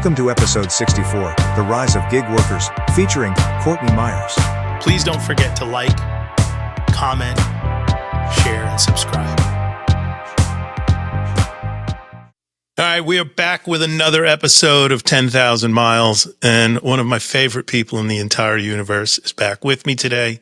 Welcome to episode 64, The Rise of Gig Workers, featuring Courtney Meyers. Please don't forget to like, comment, share, and subscribe. All right, we are back with another episode of 10,000 Miles, and one of my favorite people in the entire universe is back with me today.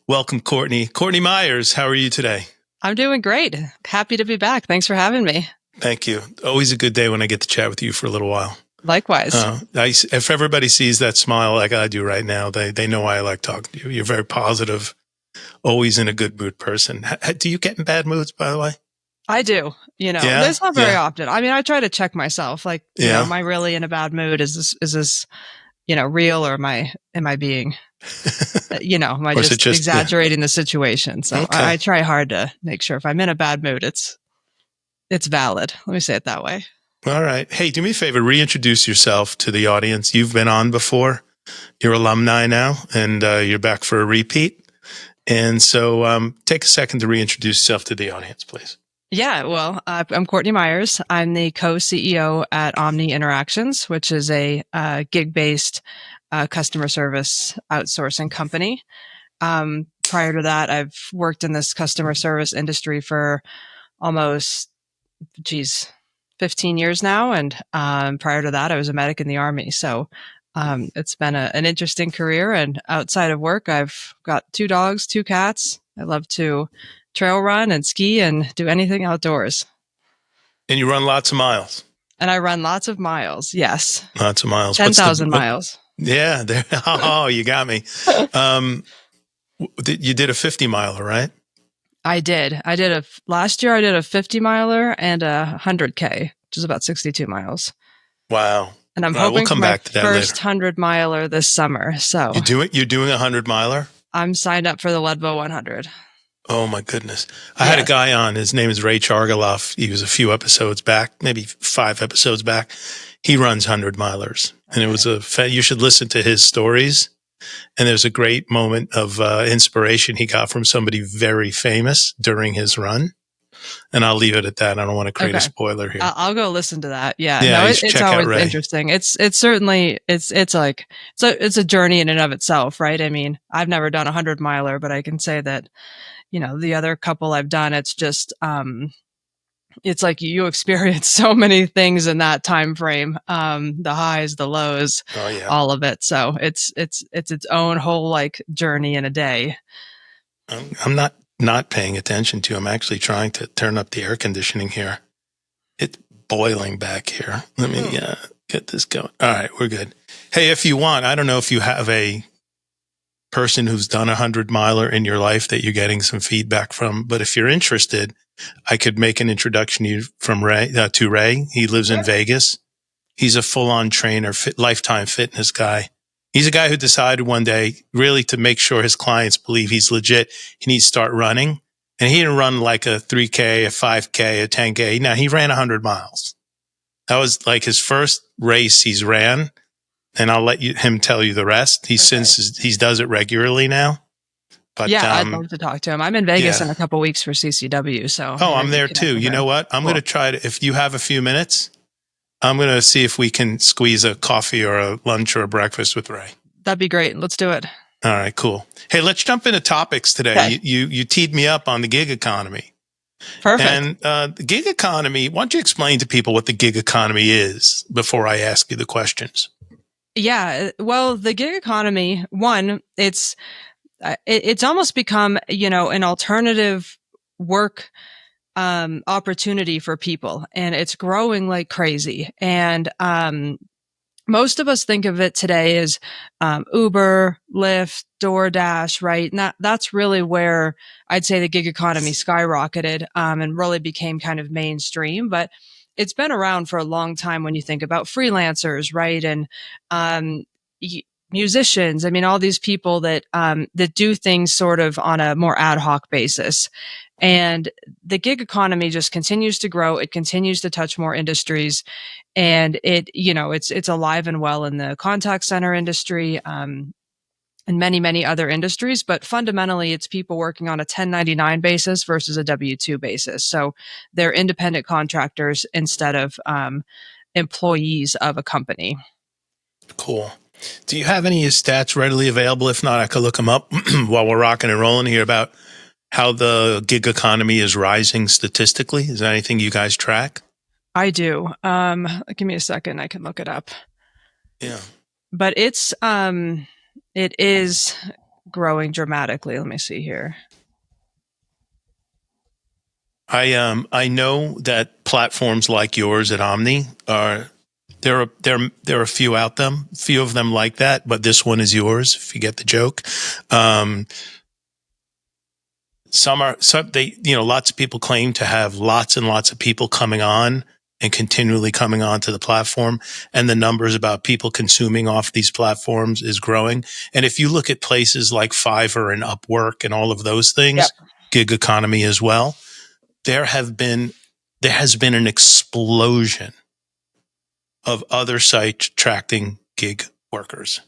Welcome, Courtney. Courtney Meyers, how are you today? I'm doing great. Happy to be back. Thanks for having me. Thank you. Always a good day when I get to chat with you for a little while. Likewise. If everybody sees that smile like I do right now, they know why I like talking to you. You're very positive, always in a good mood person. Do you get in bad moods, by the way? I do. It's not very often. I mean, I try to check myself. Like, am I really in a bad mood? Is this, real, or am I being, am I just exaggerating the situation? So okay. I try hard to make sure if I'm in a bad mood, it's valid. Let me say it that way. All right. Hey, do me a favor, reintroduce yourself to the audience. You've been on before. You're alumni now, and you're back for a repeat. And so take a second to reintroduce yourself to the audience, please. Yeah, well, I'm Courtney Meyers. I'm the co-CEO at Omni Interactions, which is a gig-based customer service outsourcing company. Prior to that, I've worked in this customer service industry for almost 15 years now. And prior to that, I was a medic in the Army. So it's been an interesting career. And outside of work, I've got 2 dogs, 2 cats. I love to trail run and ski and do anything outdoors. And you run lots of miles. And I run lots of miles. Yes. Lots of miles. 10,000 miles. Yeah. Oh, you got me. You did a 50 miler, right? I did. Last year I did a 50 miler and a 100K, which is about 62 miles. Wow. And I'm hoping for my first 100 miler this summer. So you're doing a 100 miler? I'm signed up for the Leadville 100. Oh my goodness. I had a guy on, his name is Ray Chargaloff. He was a few episodes back, maybe 5 episodes back. He runs 100 milers, and it was you should listen to his stories. And there's a great moment of inspiration he got from somebody very famous during his run. And I'll leave it at that. I don't want to create a spoiler here. I'll go listen to that. Yeah. No, it's always interesting. It's certainly, it's a journey in and of itself, right? I mean, I've never done a 100 miler, but I can say that, the other couple I've done, it's just, it's like you experience so many things in that time frame, the highs, the lows, all of it. So it's its own whole journey in a day. I'm not paying attention to. I'm actually trying to turn up the air conditioning here. It's boiling back here. Let me get this going. All right, we're good. Hey, if you want, I don't know if you have a person who's done a 100 miler in your life that you're getting some feedback from, but if you're interested, I could make an introduction to you from Ray. He lives in Vegas. He's a full-on trainer, lifetime fitness guy. He's a guy who decided one day really to make sure his clients believe he's legit. He needs to start running. And he didn't run like a 3K, a 5K, a 10K. Now he ran 100 miles. That was like his first race he's ran. And I'll let him tell you the rest. He does it regularly now. But, I'd love to talk to him. I'm in Vegas in a couple weeks for CCW. So I'm there too. You know what? I'm going to try to, if you have a few minutes, I'm going to see if we can squeeze a coffee or a lunch or a breakfast with Ray. That'd be great. Let's do it. All right, cool. Hey, let's jump into topics today. Okay. You teed me up on the gig economy. Perfect. And the gig economy, why don't you explain to people what the gig economy is before I ask you the questions? Yeah, well, the gig economy, one, it's almost become, an alternative work opportunity for people, and it's growing like crazy. And most of us think of it today as Uber, Lyft, DoorDash, right? And that's really where I'd say the gig economy skyrocketed and really became kind of mainstream. But it's been around for a long time when you think about freelancers, right? And musicians. I mean, all these people that do things sort of on a more ad hoc basis. And the gig economy just continues to grow. It continues to touch more industries, and it's alive and well in the contact center industry, and many other industries. But fundamentally, it's people working on a 1099 basis versus a W-2 basis. So they're independent contractors instead of employees of a company. Cool. Do you have any stats readily available? If not, I could look them up while we're rocking and rolling here about how the gig economy is rising statistically. Is there anything you guys track? I do. Give me a second. I can look it up. Yeah. But it is growing dramatically. Let me see here. I know that platforms like yours at Omni are there are a few out them, few of them like that, but this one is yours if you get the joke. Some lots of people claim to have lots and lots of people coming on and continually coming onto the platform, and the numbers about people consuming off these platforms is growing. And if you look at places like Fiverr and Upwork and all of those things, Yep. gig economy as well, there has been an explosion of other sites attracting gig workers.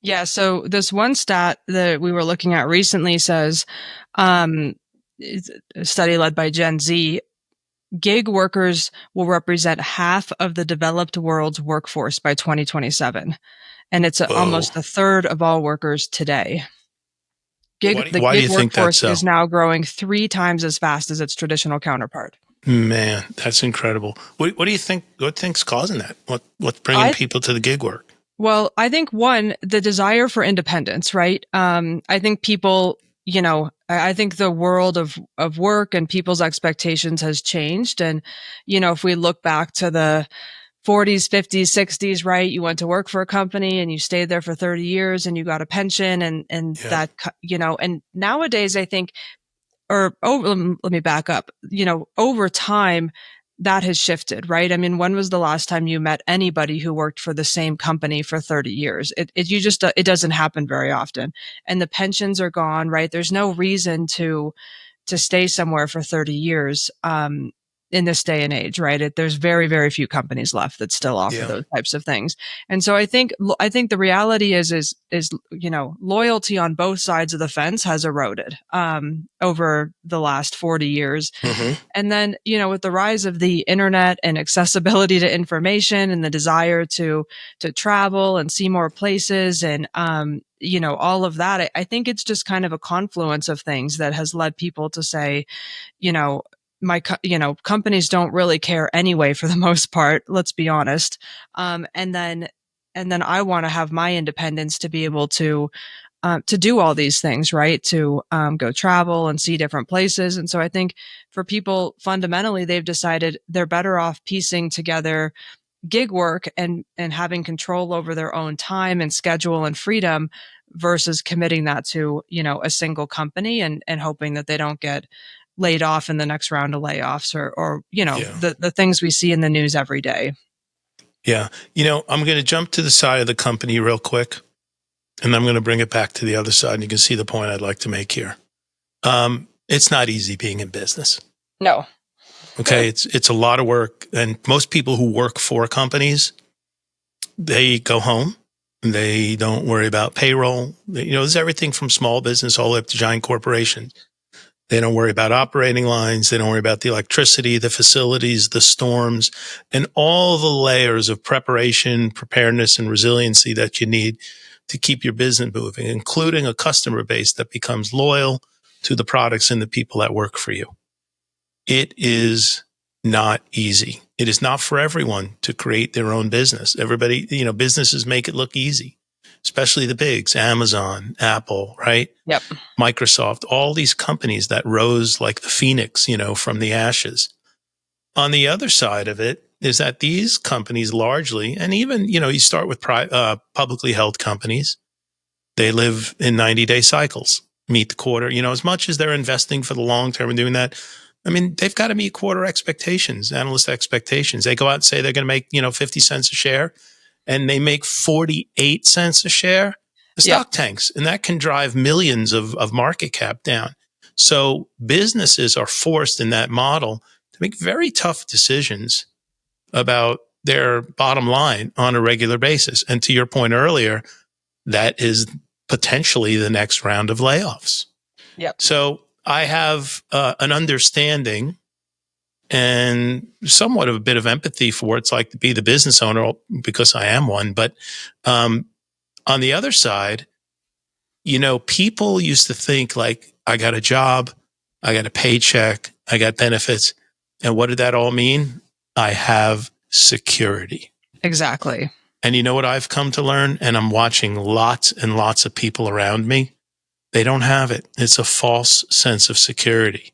Yeah. So this one stat that we were looking at recently says, it's a study led by Gen Z, gig workers will represent half of the developed world's workforce by 2027. And it's almost a third of all workers today. Why do you think that's so? Is now growing 3 times as fast as its traditional counterpart. Man, that's incredible. What do you think? What think's causing that? What's bringing people to the gig work? Well, I think one, the desire for independence, right? I think people, I think the world of work and people's expectations has changed. And, if we look back to the 40s, 50s, 60s, right? You went to work for a company and you stayed there for 30 years and you got a pension that, and nowadays I think, let me back up, over time that has shifted, right? I mean, when was the last time you met anybody who worked for the same company for 30 years? It doesn't happen very often. And the pensions are gone, right? There's no reason to stay somewhere for 30 years. In this day and age, right? There's very, very few companies left that still offer those types of things. And so I think the reality is loyalty on both sides of the fence has eroded, over the last 40 years. Mm-hmm. And then, with the rise of the internet and accessibility to information and the desire to travel and see more places and, all of that, I think it's just kind of a confluence of things that has led people to say, companies don't really care anyway, for the most part, let's be honest. And then I want to have my independence to be able to do all these things, right? To go travel and see different places. And so I think for people, fundamentally, they've decided they're better off piecing together gig work and having control over their own time and schedule and freedom versus committing that to, a single company and hoping that they don't get laid off in the next round of layoffs or the things we see in the news every day. Yeah. I'm going to jump to the side of the company real quick, and I'm going to bring it back to the other side, and you can see the point I'd like to make here. It's not easy being in business. No. Okay. It's a lot of work. And most people who work for companies, they go home. They don't worry about payroll. There's everything from small business all the way up to giant corporations. They don't worry about operating lines. They don't worry about the electricity, the facilities, the storms, and all the layers of preparation, preparedness, and resiliency that you need to keep your business moving, including a customer base that becomes loyal to the products and the people that work for you. It is not easy. It is not for everyone to create their own business. Everybody, businesses make it look easy, especially the bigs, Amazon, Apple, right? Yep. Microsoft, all these companies that rose like the phoenix, from the ashes. On the other side of it is that these companies largely, and even, you start with publicly held companies, they live in 90-day cycles, meet the quarter, as much as they're investing for the long term and doing that. I mean, they've got to meet quarter expectations, analyst expectations. They go out and say they're going to make, 50 cents a share, and they make 48 cents a share. The stock tanks, and that can drive millions of market cap down. So businesses are forced in that model to make very tough decisions about their bottom line on a regular basis. And to your point earlier, that is potentially the next round of layoffs. Yep. So I have an understanding and somewhat of a bit of empathy for what it's like to be the business owner, because I am one. But on the other side, people used to think like, I got a job, I got a paycheck, I got benefits. And what did that all mean? I have security. Exactly. And you know what I've come to learn? And I'm watching lots and lots of people around me. They don't have it. It's a false sense of security.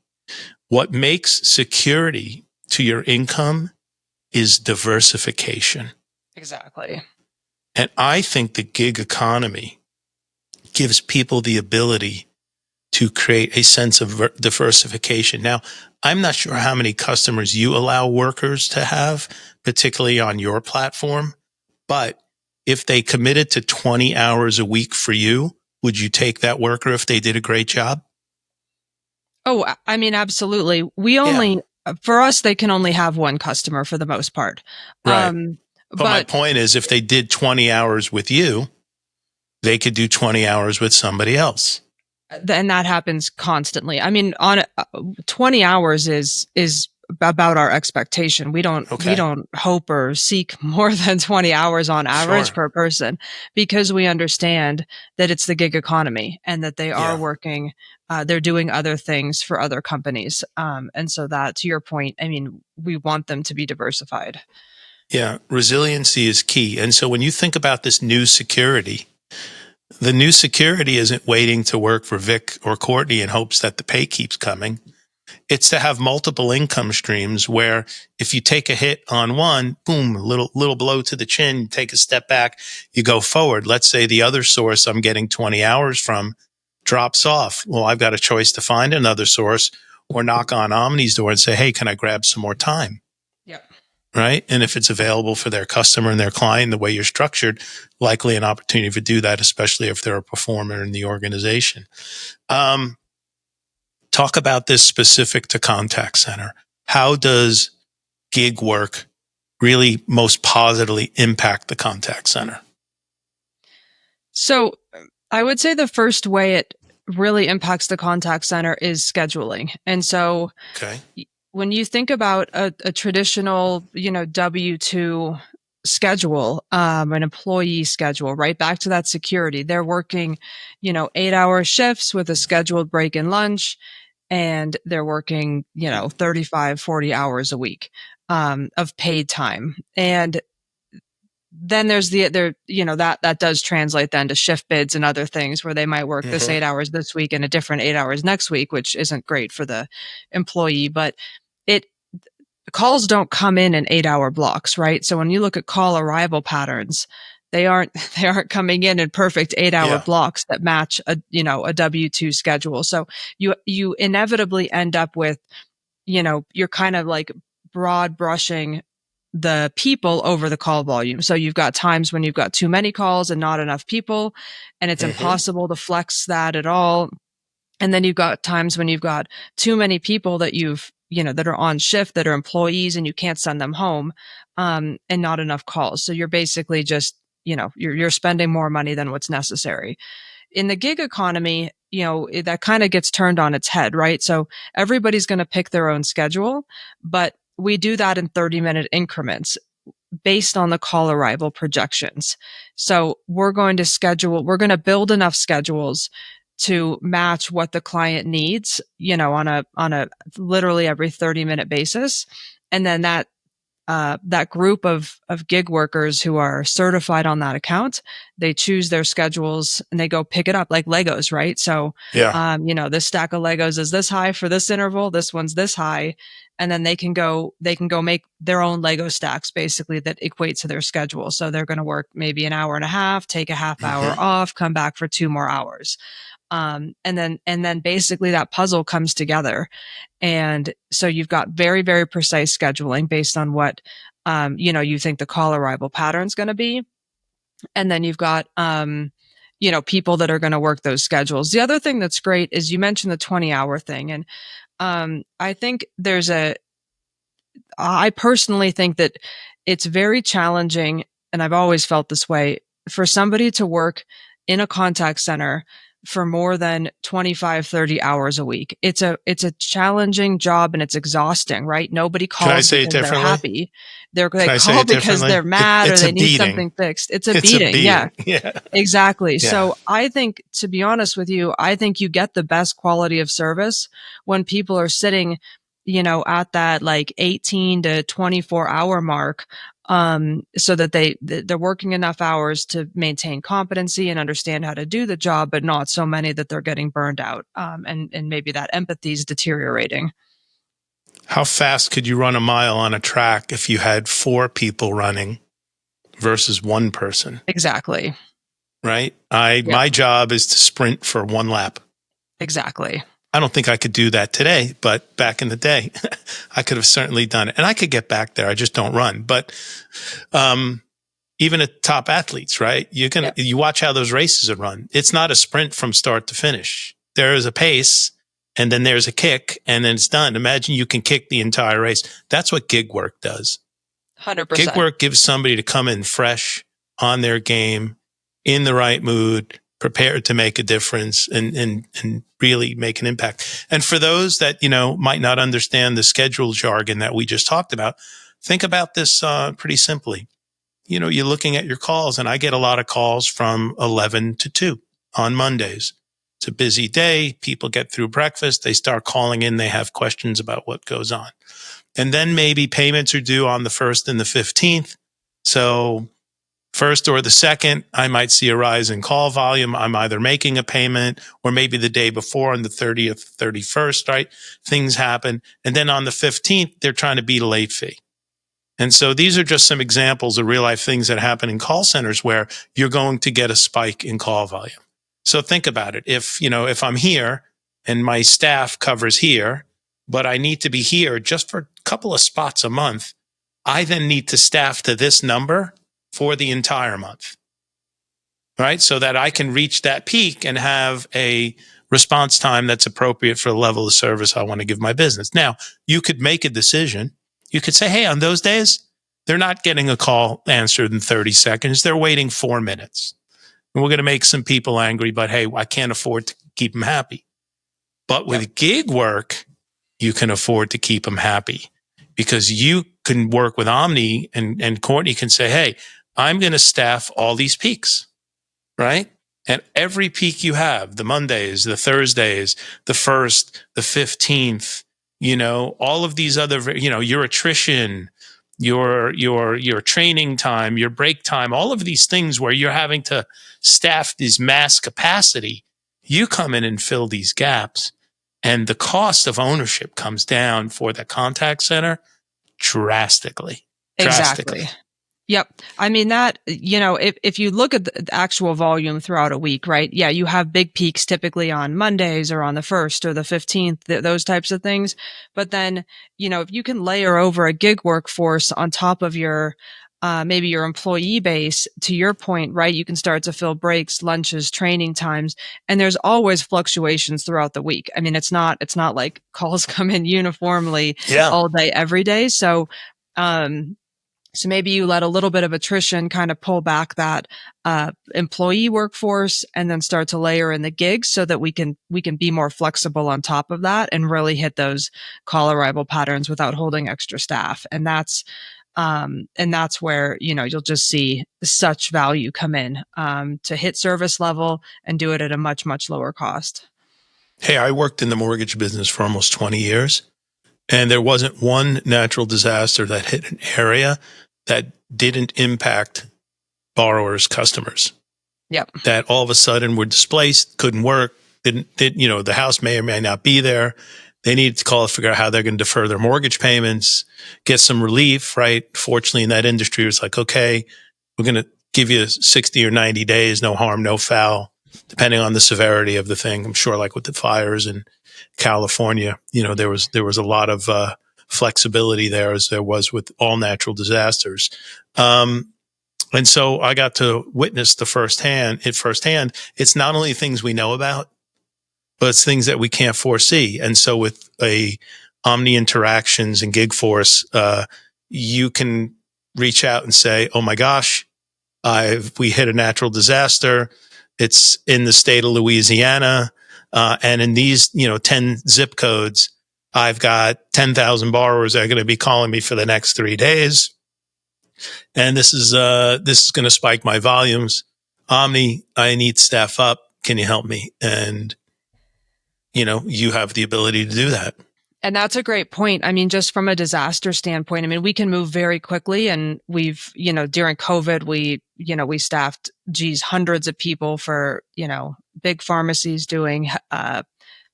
What makes security to your income is diversification. Exactly. And I think the gig economy gives people the ability to create a sense of diversification. Now, I'm not sure how many customers you allow workers to have, particularly on your platform, but if they committed to 20 hours a week for you, would you take that worker if they did a great job? Oh, I mean, absolutely. We only, for us, they can only have one customer for the most part. Right. But my But point is, if they did 20 hours with you, they could do 20 hours with somebody else. and that happens constantly. I mean, on 20 hours is about our expectation. We don't hope or seek more than 20 hours on average per person, because we understand that it's the gig economy and that they are working, they're doing other things for other companies. And so that, to your point, I mean, we want them to be diversified. Yeah. Resiliency is key. And so when you think about this new security, the new security isn't waiting to work for Vic or Courtney in hopes that the pay keeps coming. It's to have multiple income streams where if you take a hit on one, boom, a little blow to the chin, you take a step back, you go forward. Let's say the other source I'm getting 20 hours from drops off. Well, I've got a choice to find another source or knock on Omni's door and say, hey, can I grab some more time? Yep. Right? And if it's available for their customer and their client, the way you're structured, likely an opportunity to do that, especially if they're a performer in the organization. Talk about this specific to contact center. How does gig work really most positively impact the contact center? So I would say the first way it really impacts the contact center is scheduling. And so when you think about a traditional, W-2 schedule, an employee schedule, right back to that security, they're working, 8-hour shifts with a scheduled break and lunch, and they're working, 35, 40 hours a week, of paid time. And then there's that does translate then to shift bids and other things where they might work this 8 hours this week and a different 8 hours next week, which isn't great for the employee. But calls don't come in 8-hour blocks, right? So when you look at call arrival patterns, they aren't coming in perfect 8-hour blocks that match a W-2 schedule. So you inevitably end up with, you're kind of like broad brushing the people over the call volume. So you've got times when you've got too many calls and not enough people, and it's impossible to flex that at all. And then you've got times when you've got too many people that that are on shift, that are employees, and you can't send them home, and not enough calls. So you're basically just, you're spending more money than what's necessary. In the gig economy, that kind of gets turned on its head, right? So everybody's going to pick their own schedule, but we do that in 30-minute increments based on the call arrival projections. So we're going to build enough schedules to match what the client needs, on a literally every 30-minute basis. And then that group of gig workers who are certified on that account, they choose their schedules and they go pick it up like Legos, right? So, this stack of Legos is this high for this interval. This one's this high. And then they can go make their own Lego stacks basically that equate to their schedule. So they're going to work maybe an hour and a half, take a half hour off, come back for 2 more hours. And then basically that puzzle comes together. And so you've got very, very precise scheduling based on what, you think the call arrival pattern is going to be. And then you've got, people that are going to work those schedules. The other thing that's great is you mentioned the 20-hour thing. And, I think I personally think that it's very challenging, and I've always felt this way, for somebody to work in a contact center for more than 25, 30 hours a week. It's a challenging job and it's exhausting, right? Nobody Can I calls say it because they're differently? happy. They Can I say call it because differently? they're mad or It's a they need beating. something fixed. It's a It's a beating. Yeah, beating. Yeah. exactly. Yeah. So I think, to be honest with you, I think you get the best quality of service when people are sitting, at that like 18 to 24 hour mark, so that they're working enough hours to maintain competency and understand how to do the job, but not so many that they're getting burned out. And maybe that empathy is deteriorating. How fast could you run a mile on a track if you had 4 people running versus 1 person? Exactly. Right? Yep. My job is to sprint for 1 lap. Exactly. I don't think I could do that today, but back in the day, I could have certainly done it. And I could get back there. I just don't run. But even at top athletes, right? You watch how those races are run. It's not a sprint from start to finish. There is a pace, and then there's a kick, and then it's done. Imagine you can kick the entire race. That's what gig work does. 100%. Gig work gives somebody to come in fresh, on their game, in the right mood, prepared to make a difference and really make an impact. And for those that, might not understand the schedule jargon that we just talked about, think about this pretty simply. You're looking at your calls, and I get a lot of calls from 11 to 2 on Mondays. It's a busy day. People get through breakfast. They start calling in. They have questions about what goes on. And then maybe payments are due on the 1st and the 15th. So 1st or the 2nd, I might see a rise in call volume. I'm either making a payment or maybe the day before on the 30th, 31st, right? Things happen. And then on the 15th, they're trying to beat a late fee. And so these are just some examples of real life things that happen in call centers where you're going to get a spike in call volume. So think about it. If I'm here and my staff covers here, but I need to be here just for a couple of spots a month, I then need to staff to this number for the entire month, right? So that I can reach that peak and have a response time that's appropriate for the level of service I want to give my business. Now, you could make a decision. You could say, hey, on those days, they're not getting a call answered in 30 seconds. They're waiting 4 minutes. And we're going to make some people angry, but hey, I can't afford to keep them happy. But with gig work, you can afford to keep them happy because you can work with Omni and Courtney can say, hey, I'm going to staff all these peaks, right? And every peak you have, the Mondays, the Thursdays, the 1st, the 15th, all of these other, your attrition, your training time, your break time, all of these things where you're having to staff this mass capacity, you come in and fill these gaps. And the cost of ownership comes down for the contact center drastically. Exactly. Yep. I mean that, if you look at the actual volume throughout a week, right? Yeah, you have big peaks typically on Mondays or on the 1st or the 15th, those types of things. But then, if you can layer over a gig workforce on top of your, maybe your employee base, to your point, right? You can start to fill breaks, lunches, training times, and there's always fluctuations throughout the week. I mean, it's not like calls come in uniformly all day, every day. So maybe you let a little bit of attrition kind of pull back that employee workforce and then start to layer in the gigs so that we can be more flexible on top of that and really hit those call arrival patterns without holding extra staff. And that's where, you'll just see such value come in to hit service level and do it at a much, much lower cost. Hey, I worked in the mortgage business for almost 20 years. And there wasn't one natural disaster that hit an area that didn't impact borrowers, customers. Yep. That all of a sudden were displaced, couldn't work, the house may or may not be there. They needed to call to figure out how they're going to defer their mortgage payments, get some relief, right? Fortunately, in that industry, it was like, okay, we're going to give you 60 or 90 days, no harm, no foul, depending on the severity of the thing. I'm sure like with the fires in California, there was a lot of flexibility there as there was with all natural disasters. And so I got to witness firsthand. It's not only things we know about, but it's things that we can't foresee. And so with a Omni Interactions and GigForce, you can reach out and say, oh my gosh, we hit a natural disaster. It's in the state of Louisiana. And in these, 10 zip codes, I've got 10,000 borrowers that are going to be calling me for the next 3 days. And this is going to spike my volumes. Omni, I need staff up. Can you help me? And, you have the ability to do that. And that's a great point. I mean, just from a disaster standpoint, I mean, we can move very quickly, and we've, during COVID, we staffed, hundreds of people for, big pharmacies doing,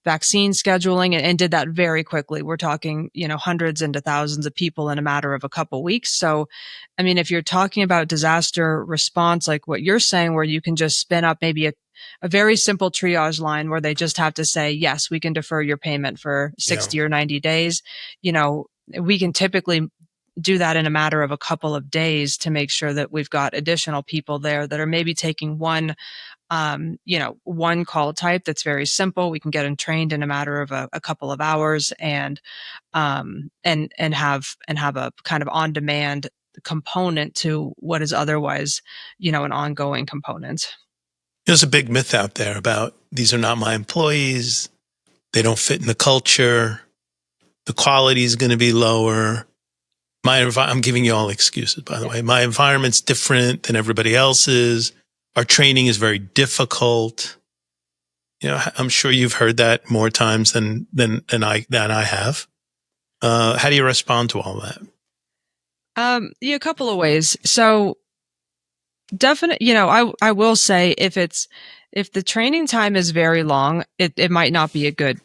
vaccine scheduling, and did that very quickly. We're talking, hundreds into thousands of people in a matter of a couple weeks. So, I mean, if you're talking about disaster response, like what you're saying, where you can just spin up maybe a very simple triage line where they just have to say, yes, we can defer your payment for 60 or 90 days. We can typically do that in a matter of a couple of days to make sure that we've got additional people there that are maybe taking one call type that's very simple. We can get them trained in a matter of a couple of hours, and have a kind of on demand component to what is otherwise, an ongoing component. There's a big myth out there about these are not my employees. They don't fit in the culture. The quality is going to be lower. I'm giving you all excuses, by the way. My environment's different than everybody else's. Our training is very difficult. I'm sure you've heard that more times than I have. How do you respond to all that? A couple of ways. So definitely, I will say if the training time is very long, it might not be a good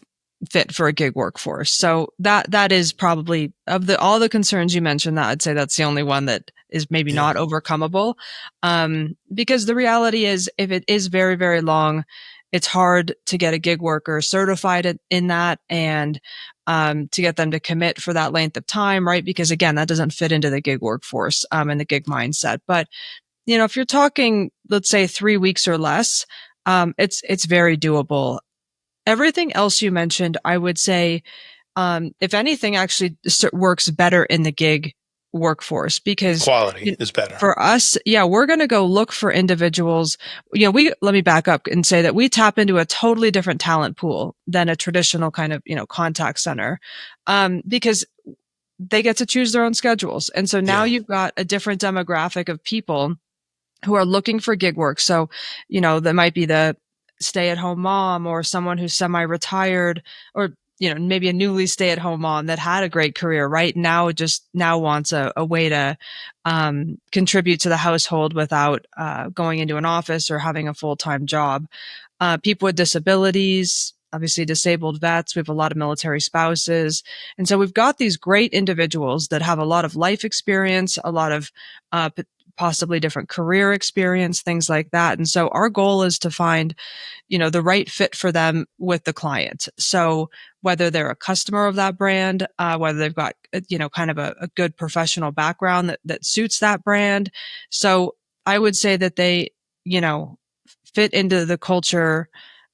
fit for a gig workforce. So that is probably, of all the concerns you mentioned, that I'd say that's the only one that is maybe not overcomeable. Because the reality is, if it is very, very long, it's hard to get a gig worker certified in that, and to get them to commit for that length of time, right? Because again, that doesn't fit into the gig workforce and the gig mindset. But if you're talking, let's say 3 weeks or less, it's very doable. Everything else you mentioned, I would say, if anything, actually works better in the gig workforce, because quality is better for us. Yeah, we're going to go look for individuals. Let me back up and say that we tap into a totally different talent pool than a traditional kind of, contact center, because they get to choose their own schedules. And so now you've got a different demographic of people who are looking for gig work. So, that might be the stay-at-home mom, or someone who's semi-retired, or maybe a newly stay-at-home mom that had a great career, right? Now wants a way to contribute to the household without going into an office or having a full-time job. People with disabilities, obviously disabled vets. We have a lot of military spouses. And so we've got these great individuals that have a lot of life experience, a lot of possibly different career experience, things like that. And so our goal is to find, the right fit for them with the client. So whether they're a customer of that brand, whether they've got, kind of a good professional background that suits that brand. So I would say that they, fit into the culture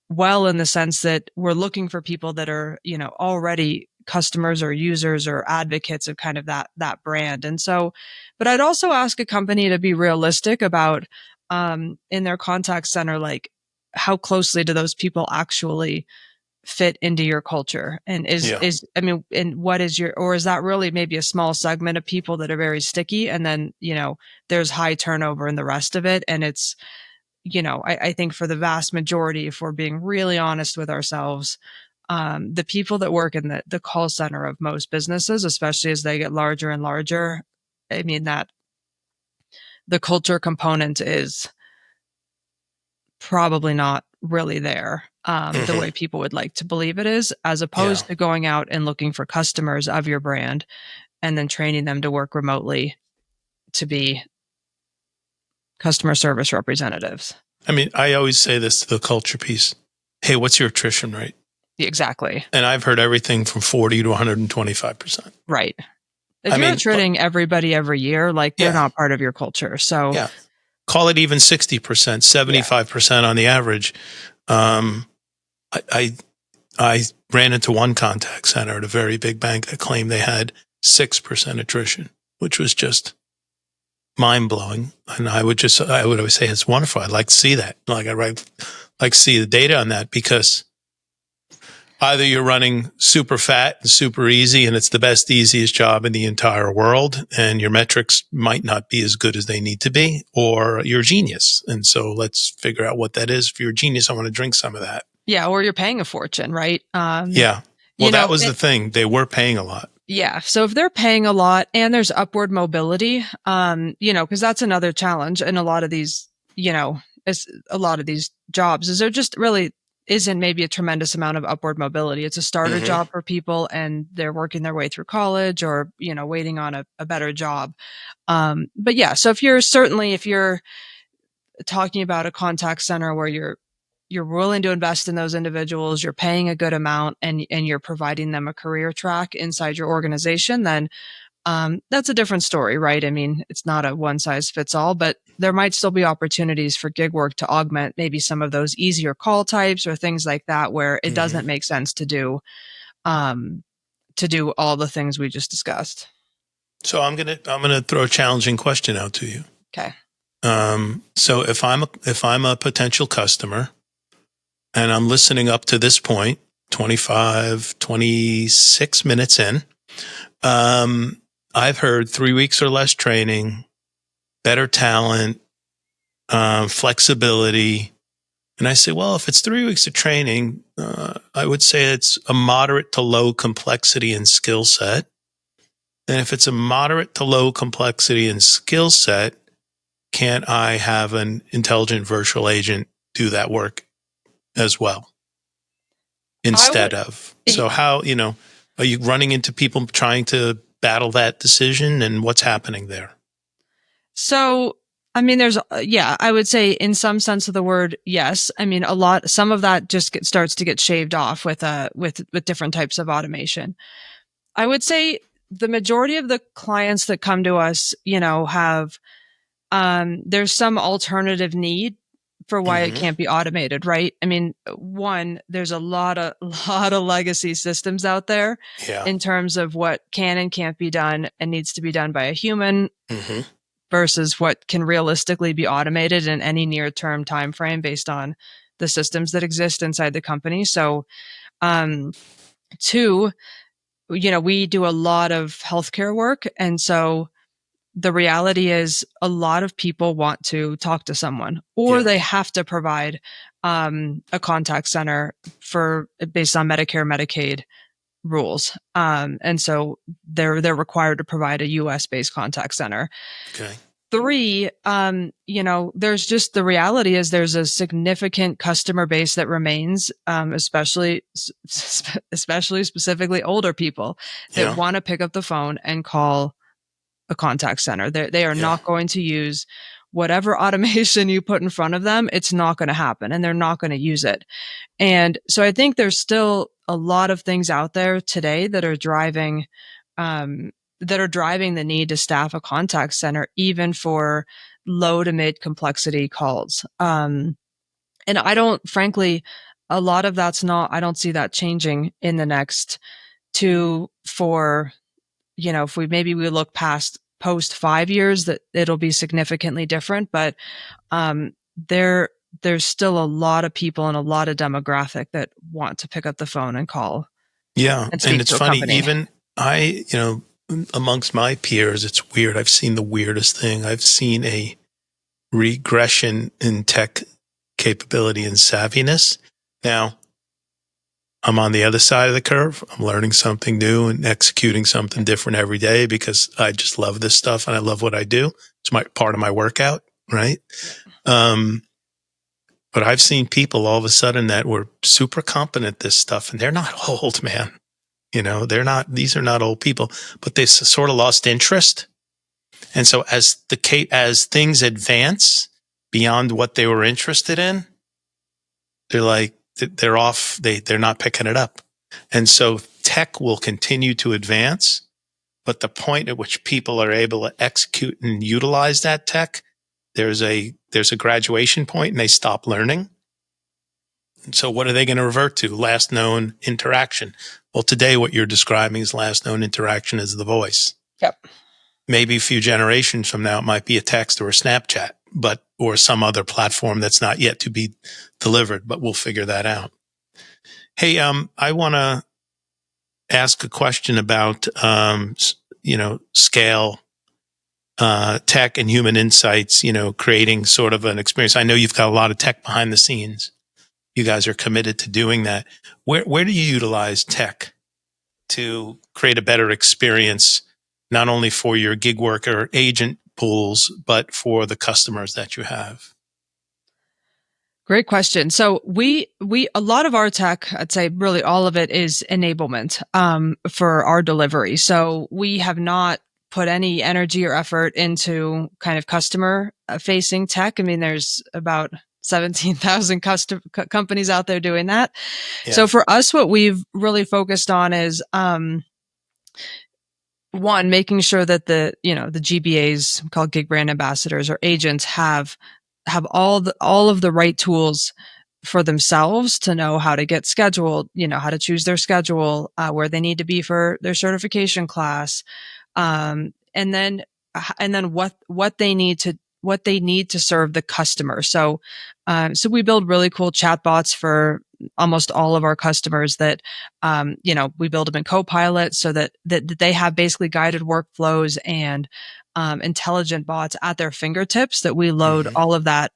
well, in the sense that we're looking for people that are, already customers or users or advocates of kind of that brand. And so, but I'd also ask a company to be realistic about, in their contact center, like, how closely do those people actually fit into your culture? And and what is or is that really maybe a small segment of people that are very sticky, and then, there's high turnover in the rest of it. And it's, I think for the vast majority, if we're being really honest with ourselves, the people that work in the call center of most businesses, especially as they get larger and larger, I mean, that the culture component is probably not really there, the way people would like to believe it is, as opposed to going out and looking for customers of your brand and then training them to work remotely to be customer service representatives. I mean, I always say this to the culture piece. Hey, what's your attrition rate? Exactly. And I've heard everything from 40 to 125%. You're attriting everybody every year, like, they're not part of your culture. So call it even 60%, 75% on the average. I ran into one contact center at a very big bank that claimed they had 6% attrition, which was just mind blowing. And I would always say it's wonderful. I'd like to see that. Like to see the data on that, because either you're running super fat and super easy and it's the best, easiest job in the entire world and your metrics might not be as good as they need to be, or you're a genius. And so let's figure out what that is. If you're a genius, I want to drink some of that. Yeah. Or you're paying a fortune, right? Yeah. Well, that was the thing. They were paying a lot. Yeah. So if they're paying a lot and there's upward mobility, because that's another challenge in a lot of these, a lot of these jobs is there just really isn't maybe a tremendous amount of upward mobility. It's a starter job for people and they're working their way through college or, waiting on a better job. But yeah, so if you're talking about a contact center where you're willing to invest in those individuals, you're paying a good amount and you're providing them a career track inside your organization, then that's a different story, right? I mean, it's not a one size fits all, but there might still be opportunities for gig work to augment maybe some of those easier call types or things like that, where it doesn't make sense to do all the things we just discussed. So I'm gonna throw a challenging question out to you. Okay. So if I'm a potential customer and I'm listening up to this point, 25, 26 minutes in, I've heard 3 weeks or less training, better talent, flexibility. And I say, well, if it's 3 weeks of training, I would say it's a moderate to low complexity and skill set. And if it's a moderate to low complexity and skill set, can't I have an intelligent virtual agent do that work as well instead of? So how, are you running into people trying to battle that decision, and what's happening there? So, I mean, I would say in some sense of the word, yes. I mean, some of that just starts to get shaved off with different types of automation. I would say the majority of the clients that come to us, have, there's some alternative need for why it can't be automated, right? I mean, one, there's a lot of legacy systems out there in terms of what can and can't be done and needs to be done by a human versus what can realistically be automated in any near-term time frame based on the systems that exist inside the company. So, two, we do a lot of healthcare work, and so the reality is a lot of people want to talk to someone, or they have to provide a contact center based on Medicare, Medicaid rules. And so they're required to provide a US based contact center. Okay. Three, there's just the reality is there's a significant customer base that remains, especially specifically older people that want to pick up the phone and call a contact center. They are not going to use whatever automation you put in front of them. It's not going to happen, and they're not going to use it. And so I think there's still a lot of things out there today that are driving the need to staff a contact center, even for low to mid complexity calls. And I don't, frankly, a lot of I don't see that changing in the next 2, 4, if we look post 5 years, that it'll be significantly different. But there's still a lot of people and a lot of demographic that want to pick up the phone and call. Yeah. And it's funny, even amongst my peers, it's weird. I've seen the weirdest thing. I've seen a regression in tech capability and savviness. Now, I'm on the other side of the curve. I'm learning something new and executing something different every day because I just love this stuff and I love what I do. It's part of my workout, right? But I've seen people all of a sudden that were super competent at this stuff, and they're not old, man. These are not old people, but they sort of lost interest. And so as things advance beyond what they were interested in, they're off. They're not picking it up. And so tech will continue to advance, but the point at which people are able to execute and utilize that tech, there's a graduation point and they stop learning. And so what are they going to revert to? Last known interaction. Well, today what you're describing as last known interaction is the voice. Yep. maybe a few generations from now, it might be a text or a Snapchat, or some other platform that's not yet to be delivered, but we'll figure that out. Hey, I want to ask a question about, scale, tech and human insights, creating sort of an experience. I know you've got a lot of tech behind the scenes. You guys are committed to doing that. Where do you utilize tech to create a better experience, not only for your gig worker agent pools, but for the customers that you have? Great question. So a lot of our tech, I'd say really all of it is enablement, for our delivery. So we have not put any energy or effort into kind of customer facing tech. I mean, there's about 17,000 companies out there doing that. Yeah. So for us, what we've really focused on is, one, making sure that the GBAs, called gig brand ambassadors or agents, have all of the right tools for themselves to know how to get scheduled, how to choose their schedule, where they need to be for their certification class, and then what they need to serve the customer. So we build really cool chatbots for almost all of our customers that, we build them in Copilot so that they have basically guided workflows and intelligent bots at their fingertips that we load all of that,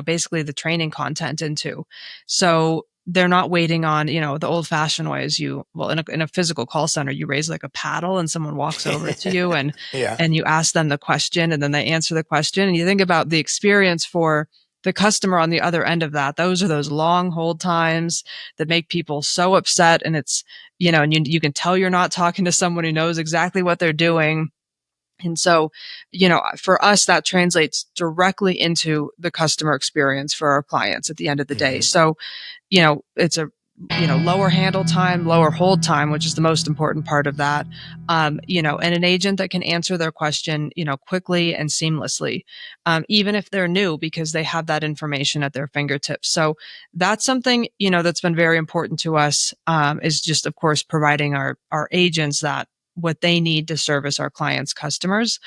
basically the training content into. So they're not waiting on, the old fashioned ways. In a physical call center, you raise like a paddle and someone walks over to you and you ask them the question and then they answer the question. And you think about the experience for the customer on the other end of that. Those are those long hold times that make people so upset. And it's, and you can tell you're not talking to someone who knows exactly what they're doing. And so, for us, that translates directly into the customer experience for our clients at the end of the day. So, it's a, lower handle time, lower hold time, which is the most important part of that. And an agent that can answer their question, quickly and seamlessly, even if they're new, because they have that information at their fingertips. So that's something, that's been very important to us, is just, of course, providing our agents that what they need to service our clients' customers,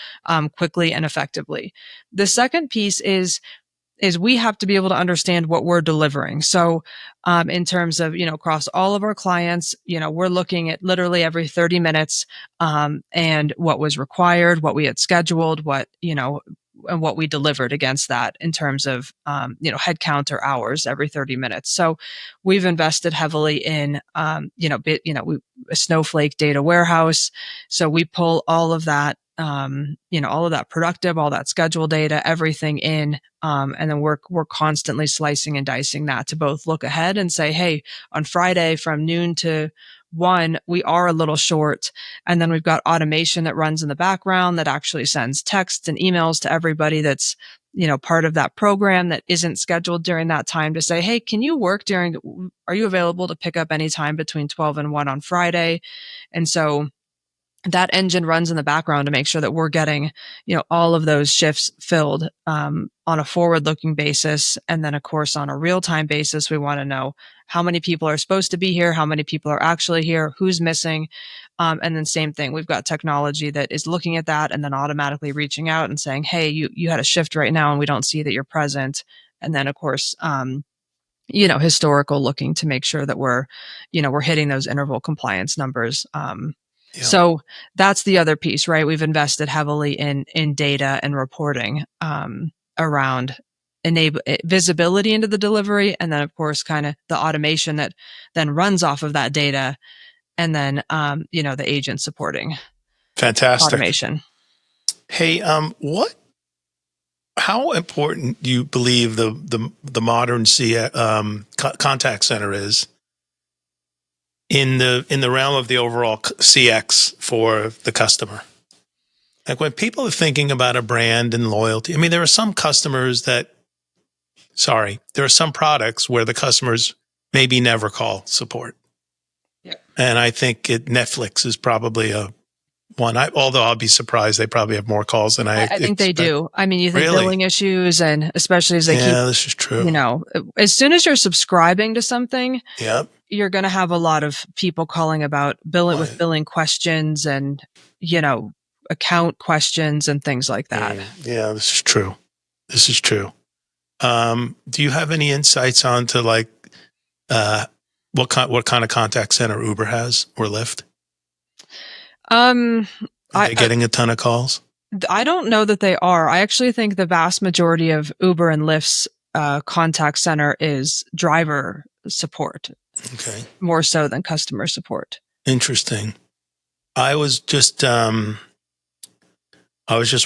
quickly and effectively. The second piece is we have to be able to understand what we're delivering. So, in terms of, across all of our clients, we're looking at literally every 30 minutes, and what was required, what we had scheduled, and what we delivered against that in terms of, headcount or hours every 30 minutes. So we've invested heavily in, a Snowflake data warehouse. So we pull all of that, all of that productive, all that schedule data, everything in, and then we're constantly slicing and dicing that to both look ahead and say, hey, on Friday from noon to 1, we are a little short. And then we've got automation that runs in the background that actually sends texts and emails to everybody that's, part of that program that isn't scheduled during that time to say, hey, are you available to pick up any time between 12 and 1 on Friday? And so that engine runs in the background to make sure that we're getting, all of those shifts filled, on a forward-looking basis. And then, of course, on a real-time basis, we want to know how many people are supposed to be here, how many people are actually here, who's missing. And then same thing, we've got technology that is looking at that and then automatically reaching out and saying, hey, you had a shift right now and we don't see that you're present. And then, of course, historical looking to make sure that we're hitting those interval compliance numbers. So that's the other piece, right? We've invested heavily in data and reporting, around visibility into the delivery. And then, of course, kind of the automation that then runs off of that data. And then, the agent supporting Fantastic automation. Hey, how important do you believe the modern contact center is in the realm of the overall CX for the customer? Like when people are thinking about a brand and loyalty, I mean, there are some products where the customers maybe never call support. Yeah. And I think Netflix is probably one. Although I'll be surprised, they probably have more calls than I think they do. I mean, you think Really? billing issues, and especially as they keep, this is true. As soon as you're subscribing to something, Yep. you're going to have a lot of people calling about billing with billing questions and, account questions and things like that. Yeah, this is true. This is true. Do you have any insights onto like what kind of contact center Uber has or Lyft? Are they getting a ton of calls? I don't know that they are. I actually think the vast majority of Uber and Lyft's contact center is driver support. Okay. More so than customer support. Interesting. I was just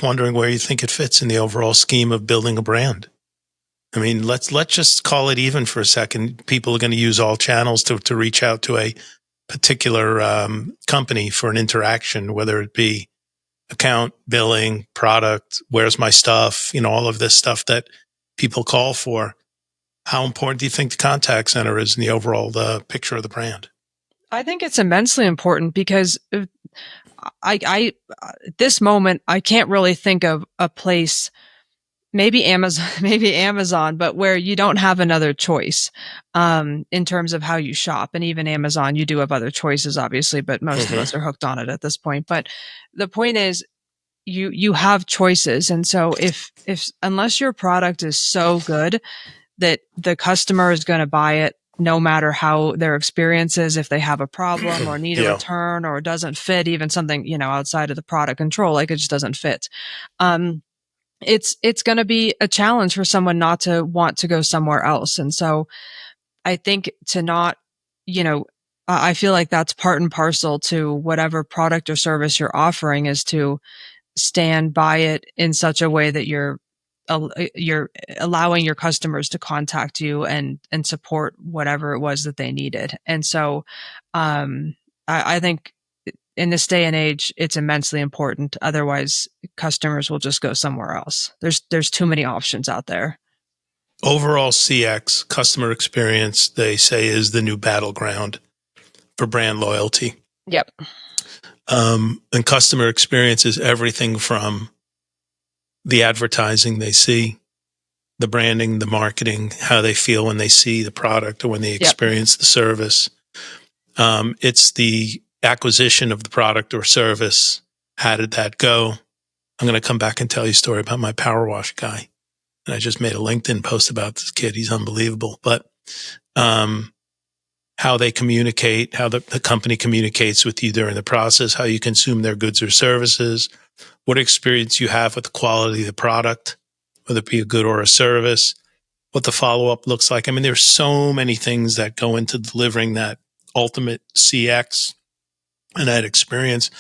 wondering where you think it fits in the overall scheme of building a brand. I mean, let's just call it even for a second. People are going to use all channels to reach out to a particular company for an interaction, whether it be account, billing, product, where's my stuff, all of this stuff that people call for. How important do you think the contact center is in the overall picture of the brand? I think it's immensely important because I at this moment, I can't really think of a place, maybe Amazon, but where you don't have another choice in terms of how you shop. And even Amazon, you do have other choices, obviously, but most of us are hooked on it at this point. But the point is, you have choices. And so if unless your product is so good that the customer is going to buy it, no matter how their experience is, if they have a problem or need a return or doesn't fit, even something, outside of the product control, like it just doesn't fit. It's going to be a challenge for someone not to want to go somewhere else. And so I think to not, I feel like that's part and parcel to whatever product or service you're offering, is to stand by it in such a way that you're allowing your customers to contact you and support whatever it was that they needed. And so, I think in this day and age, it's immensely important. Otherwise, customers will just go somewhere else. There's too many options out there. Overall CX, customer experience, they say, is the new battleground for brand loyalty. Yep. And customer experience is everything from the advertising they see, the branding, the marketing, how they feel when they see the product or when they experience the service. It's the acquisition of the product or service. How did that go? I'm going to come back and tell you a story about my power wash guy. And I just made a LinkedIn post about this kid. He's unbelievable. But how they communicate, how the company communicates with you during the process, how you consume their goods or services, what experience you have with the quality of the product, whether it be a good or a service, what the follow-up looks like. I mean, there's so many things that go into delivering that ultimate CX and that experience.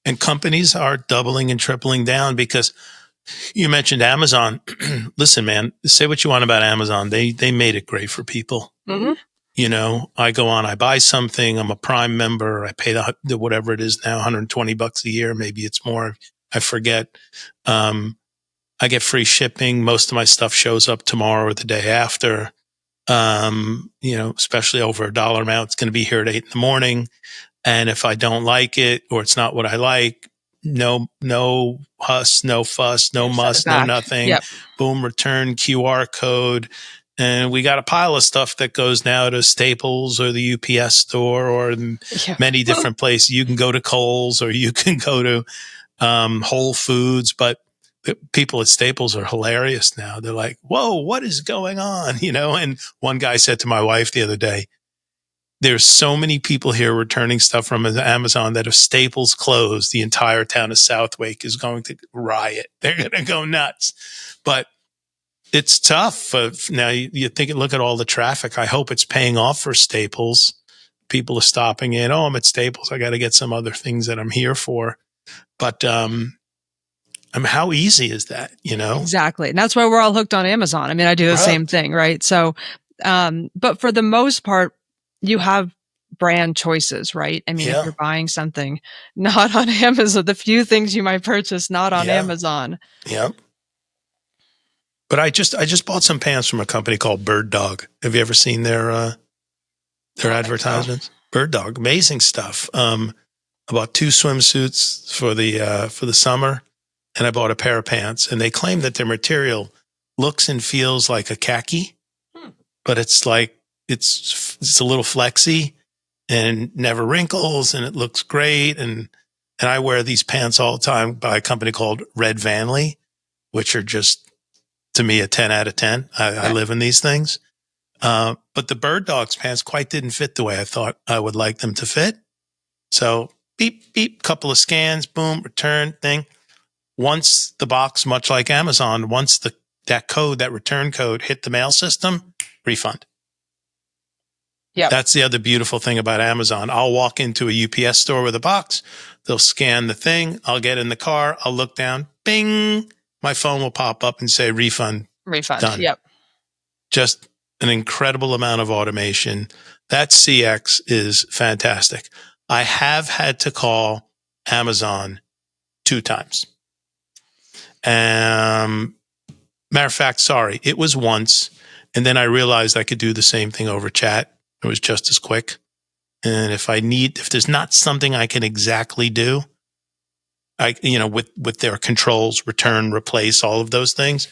And companies are doubling and tripling down because you mentioned Amazon. Listen, man, say what you want about Amazon. They made it great for people. Mm-hmm. I go on, I buy something, I'm a Prime member, I pay the whatever it is now, $120 a year. Maybe it's more. I forget. I get free shipping. Most of my stuff shows up tomorrow or the day after. Especially over a dollar amount, it's going to be here at 8 a.m. And if I don't like it or it's not what I like, no huss, no fuss, no muss, no nothing. Yep. Boom, return QR code. And we got a pile of stuff that goes now to Staples or the UPS store or many different places. You can go to Kohl's or you can go to Whole Foods, but the people at Staples are hilarious now. They're like, whoa, what is going on? And one guy said to my wife the other day, there's so many people here returning stuff from Amazon that if Staples closed, the entire town of Southwake is going to riot. They're going to go nuts. But it's tough. Now you think, look at all the traffic. I hope it's paying off for Staples. People are stopping in. Oh, I'm at Staples. I got to get some other things that I'm here for. But how easy is that? Exactly, and that's why we're all hooked on Amazon. I mean, I do the same thing, right? So, but for the most part, you have brand choices, right? I mean, if you're buying something not on Amazon, the few things you might purchase not on Amazon. Yep. But I just bought some pants from a company called Bird Dog. Have you ever seen their advertisements? Bird Dog, amazing stuff. I bought 2 swimsuits for the summer, and I bought a pair of pants. And they claim that their material looks and feels like a khaki, but it's like it's a little flexy and never wrinkles, and it looks great. And And I wear these pants all the time by a company called Red Vanley, which are just, to me, a 10 out of 10. I live in these things. But the Bird Dogs pants quite didn't fit the way I thought I would like them to fit. So beep, beep, couple of scans, boom, return thing. Once the box, much like Amazon, once that return code hit the mail system, refund. Yeah. That's the other beautiful thing about Amazon. I'll walk into a UPS store with a box. They'll scan the thing. I'll get in the car. I'll look down. Bing. My phone will pop up and say refund. Done. Yep. Just an incredible amount of automation. That CX is fantastic. I have had to call Amazon 2 times. Matter of fact, sorry, it was once. And then I realized I could do the same thing over chat. It was just as quick. And if there's not something I can exactly do, with their controls, return, replace, all of those things,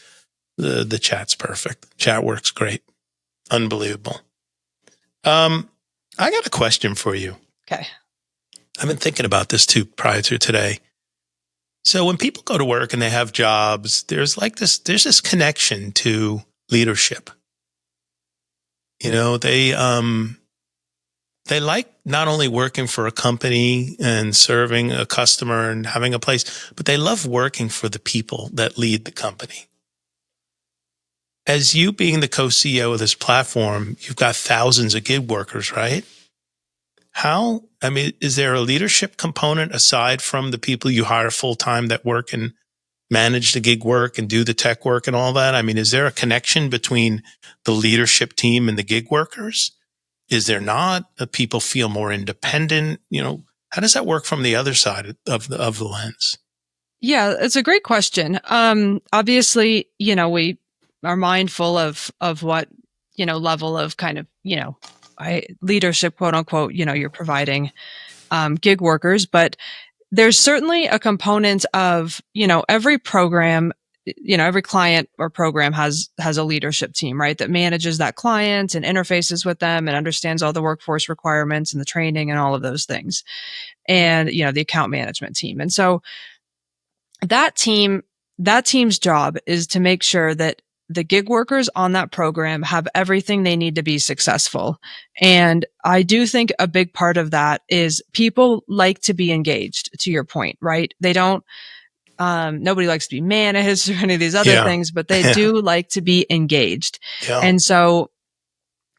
the chat's perfect. Chat works great. Unbelievable. I got a question for you. Okay. I've been thinking about this too prior to today. So when people go to work and they have jobs, there's this connection to leadership. They like not only working for a company and serving a customer and having a place, but they love working for the people that lead the company. As you being the co-CEO of this platform, you've got thousands of gig workers, right? Is there a leadership component aside from the people you hire full-time that work and manage the gig work and do the tech work and all that? Is there a connection between the leadership team and the gig workers? Is there not? People feel more independent? How does that work from the other side of the lens? Yeah, it's a great question. Obviously, we are mindful of what, level of kind of, leadership, quote unquote, you're providing, gig workers, but there's certainly a component of, every program, every client or program has a leadership team, right? That manages that client and interfaces with them and understands all the workforce requirements and the training and all of those things. And, the account management team. And so that team's job is to make sure that the gig workers on that program have everything they need to be successful. And I do think a big part of that is people like to be engaged, to your point, right? They don't, nobody likes to be managed or any of these other things, but they do like to be engaged. Yeah. And so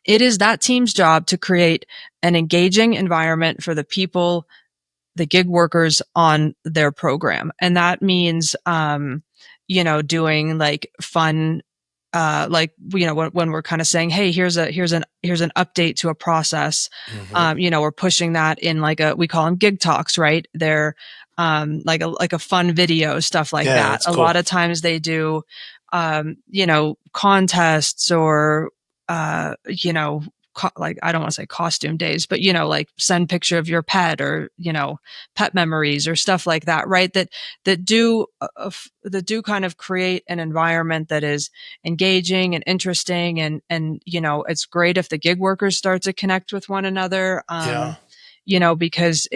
it is that team's job to create an engaging environment for the people, the gig workers on their program. And that means, doing like fun, when we're kind of saying, hey, here's an update to a process. Mm-hmm. We're pushing that in we call them gig talks, right? They're, like a fun video, stuff like that. A lot of times they do, contests or, I don't want to say costume days, but, send picture of your pet or, pet memories or stuff like that, right? That do kind of create an environment that is engaging and interesting. And, it's great if the gig workers start to connect with one another, because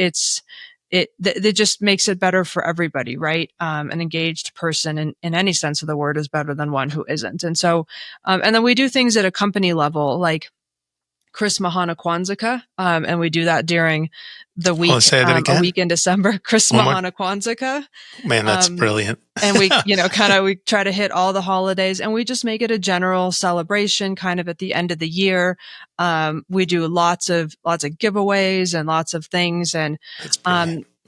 it just makes it better for everybody, right? An engaged person in any sense of the word is better than one who isn't. And so, and then we do things at a company level, like Chris Mahana Kwanzaa, and we do that during the week, a week in December, Chris Mahana Kwanzaa. Man, that's brilliant. And we, we try to hit all the holidays and we just make it a general celebration kind of at the end of the year. We do lots of giveaways and lots of things. And,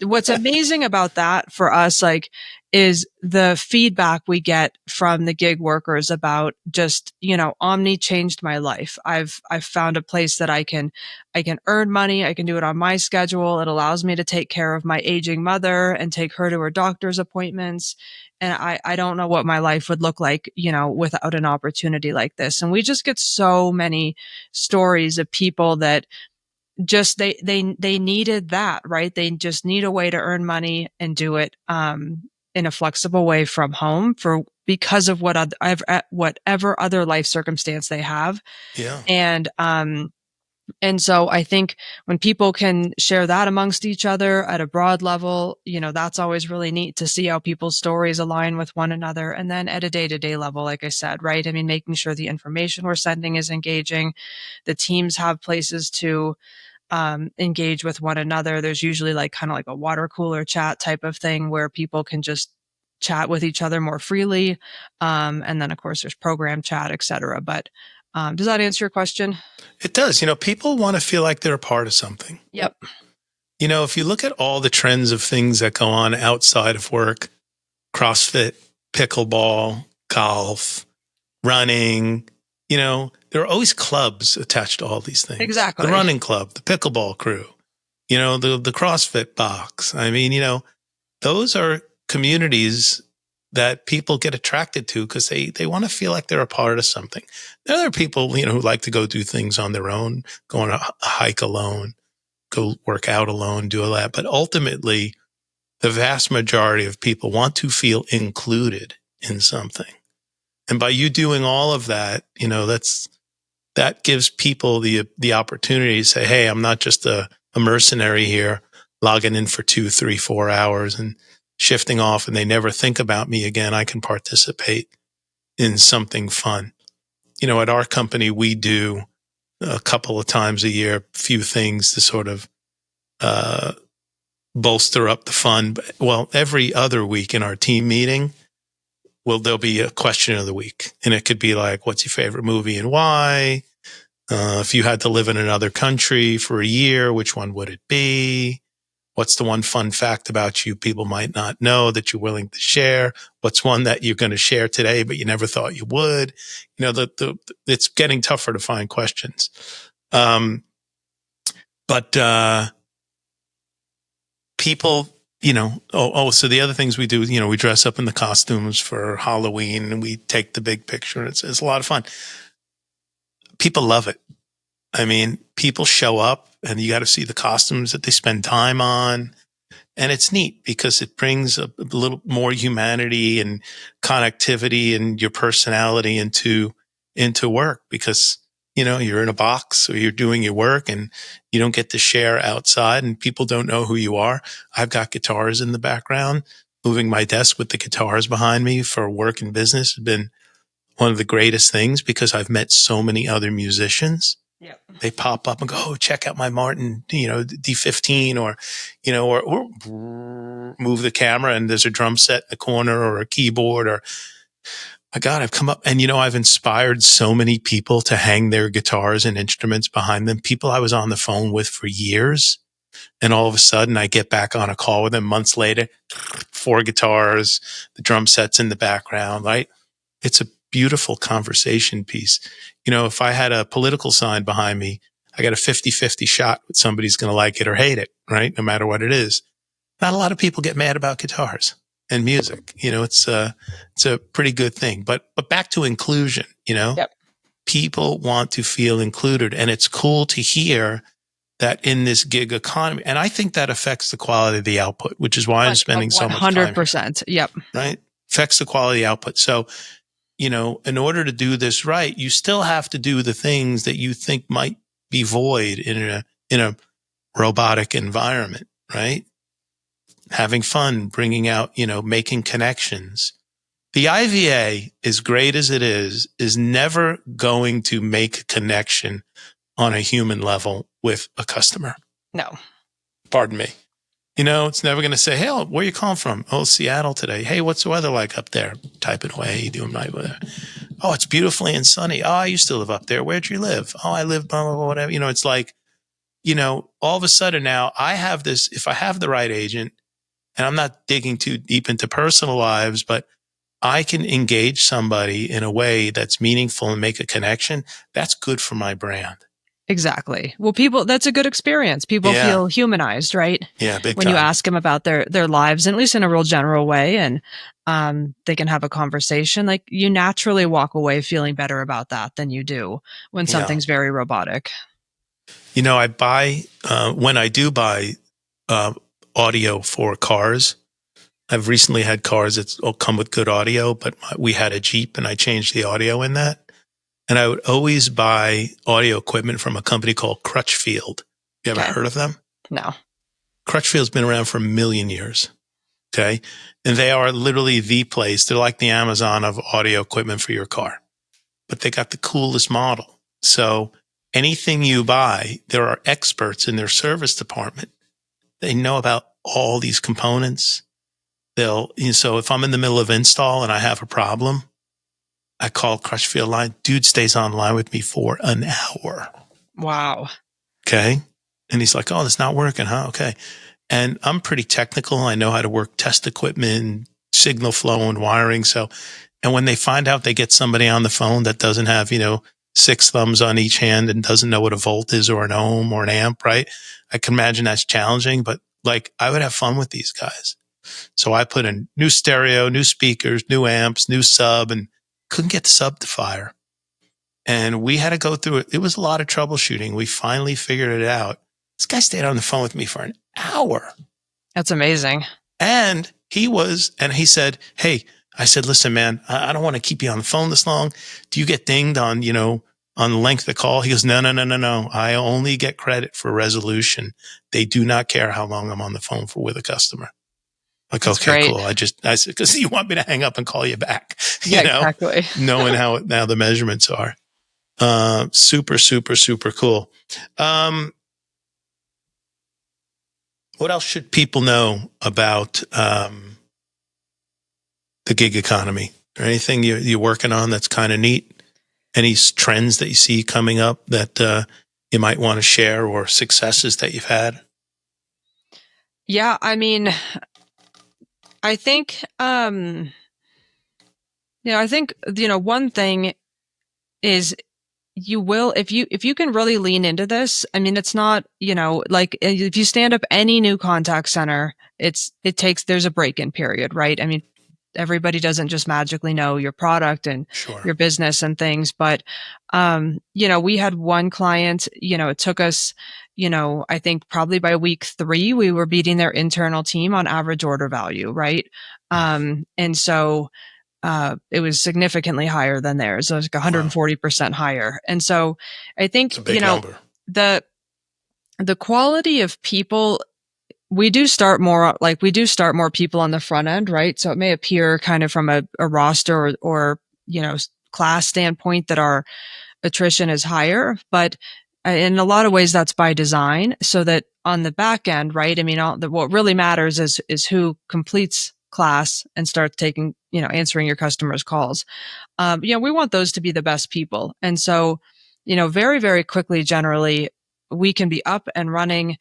what's amazing about that for us, is the feedback we get from the gig workers about just, Omni changed my life. I've found a place that I can earn money. I can do it on my schedule. It allows me to take care of my aging mother and take her to her doctor's appointments. And I don't know what my life would look like, without an opportunity like this. And we just get so many stories of people that just, they needed that, right? They just need a way to earn money and do it, in a flexible way from home because of whatever other life circumstance they have. Yeah. And, And so I think when people can share that amongst each other at a broad level, that's always really neat to see how people's stories align with one another. And then at a day-to-day level, like I said, right? I mean, making sure the information we're sending is engaging. The teams have places to engage with one another. There's usually kind of like a water cooler chat type of thing where people can just chat with each other more freely. And then of course there's program chat, et cetera. But does that answer your question? It does. People want to feel like they're a part of something. Yep. If you look at all the trends of things that go on outside of work, CrossFit, pickleball, golf, running, there are always clubs attached to all these things. Exactly. The running club, the pickleball crew, the CrossFit box. I mean, those are communities that people get attracted to because they want to feel like they're a part of something. There are people, who like to go do things on their own, go on a hike alone, go work out alone, do all that. But ultimately, the vast majority of people want to feel included in something. And by you doing all of that, that gives people the opportunity to say, hey, I'm not just a mercenary here, logging in for 2, 3, 4 hours and shifting off, and they never think about me again. I can participate in something fun. At our company, we do a couple of times a year, a few things to sort of bolster up the fun. Well, every other week in our team meeting, there'll be a question of the week. And it could be like, what's your favorite movie and why? If you had to live in another country for a year, which one would it be? What's the one fun fact about you people might not know that you're willing to share? What's one that you're going to share today, but you never thought you would? It's getting tougher to find questions. But people, so the other things we do, we dress up in the costumes for Halloween and we take the big picture. It's a lot of fun. People love it. I mean, people show up and you got to see the costumes that they spend time on. And it's neat because it brings a little more humanity and connectivity and your personality into work because, you're in a box or you're doing your work and you don't get to share outside and people don't know who you are. I've got guitars in the background. Moving my desk with the guitars behind me for work and business has been one of the greatest things because I've met so many other musicians. Yep. They pop up and go, oh, check out my Martin, D15 or move the camera and there's a drum set in the corner or a keyboard or, my God, I've come up and, I've inspired so many people to hang their guitars and instruments behind them. People I was on the phone with for years. And all of a sudden I get back on a call with them months later, 4 guitars, the drum sets in the background, right? It's a beautiful conversation piece. If I had a political sign behind me, I got a 50-50 shot that somebody's going to like it or hate it, right? No matter what it is. Not a lot of people get mad about guitars and music. It's a pretty good thing. But back to inclusion, Yep. People want to feel included. And it's cool to hear that in this gig economy. And I think that affects the quality of the output, which is why I'm spending so much time. 100%. Yep. Right? Affects the quality of the output. So, in order to do this right, you still have to do the things that you think might be void in a robotic environment, right? Having fun, bringing out, making connections. The IVA, as great as it is never going to make a connection on a human level with a customer. No. Pardon me. It's never going to say, hey, where you calling from? Oh, Seattle today. Hey, what's the weather like up there? Typing away, you doing my weather. Oh, it's beautifully and sunny. Oh, I used to live up there. Where'd you live? Oh, I live, blah, blah, blah, whatever. It's like, all of a sudden now I have this, if I have the right agent, and I'm not digging too deep into personal lives, but I can engage somebody in a way that's meaningful and make a connection. That's good for my brand. Exactly. Well, that's a good experience. People feel humanized, right? Yeah, big when time. you ask them about their lives, at least in a real general way, and they can have a conversation. Like you naturally walk away feeling better about that than you do when something's very robotic. I buy, when I do buy audio for cars, I've recently had cars that come with good audio, but we had a Jeep and I changed the audio in that. and I would always buy audio equipment from a company called Crutchfield. You ever heard of them? No. Crutchfield's been around for a million years. Okay. And they are literally the place. They're like the Amazon of audio equipment for your car, but they got the coolest model. So anything you buy, there are experts in their service department. They know about all these components. So if I'm in the middle of install and I have a problem, I call Crutchfield line. Dude stays online with me for an hour. Wow. Okay. And he's like, oh, it's not working, huh? Okay. And I'm pretty technical. I know how to work test equipment, signal flow and wiring. So, and when they find out they get somebody on the phone that doesn't have, 6 thumbs on each hand and doesn't know what a volt is or an ohm or an amp, right? I can imagine that's challenging, but like I would have fun with these guys. So I put in new stereo, new speakers, new amps, new sub, and couldn't get the sub to fire. And we had to go through it. It was a lot of troubleshooting. We finally figured it out. This guy stayed on the phone with me for an hour. That's amazing. And he said, hey, I said, listen, man, I don't want to keep you on the phone this long. Do you get dinged on, on the length of the call? He goes, no. I only get credit for resolution. They do not care how long I'm on the phone with a customer. Like, That's okay, great. cool. I said, because you want me to hang up and call you back, Yeah, exactly. knowing how the measurements are. Super, super, super cool. What else should people know about the gig economy? Or anything you're working on that's kind of neat? Any trends that you see coming up that you might want to share, or successes that you've had? Yeah, I mean, I think, one thing is if you can really lean into this, I mean, it's not, like if you stand up any new contact center, there's a break-in period, right? I mean, everybody doesn't just magically know your product and your business and things, but, we had one client, it took us, I think probably by week 3, we were beating their internal team on average order value, right? And so, it was significantly higher than theirs. It was like 140% higher. And so I think, it's a big number. The quality of people, we do start more people on the front end, right? So it may appear kind of from a roster or class standpoint that our attrition is higher, but in a lot of ways that's by design, so that on the back end, right? I mean, what really matters is who completes class and starts taking, answering your customers' calls. We want those to be the best people. And so, very, very quickly, generally, we can be up and running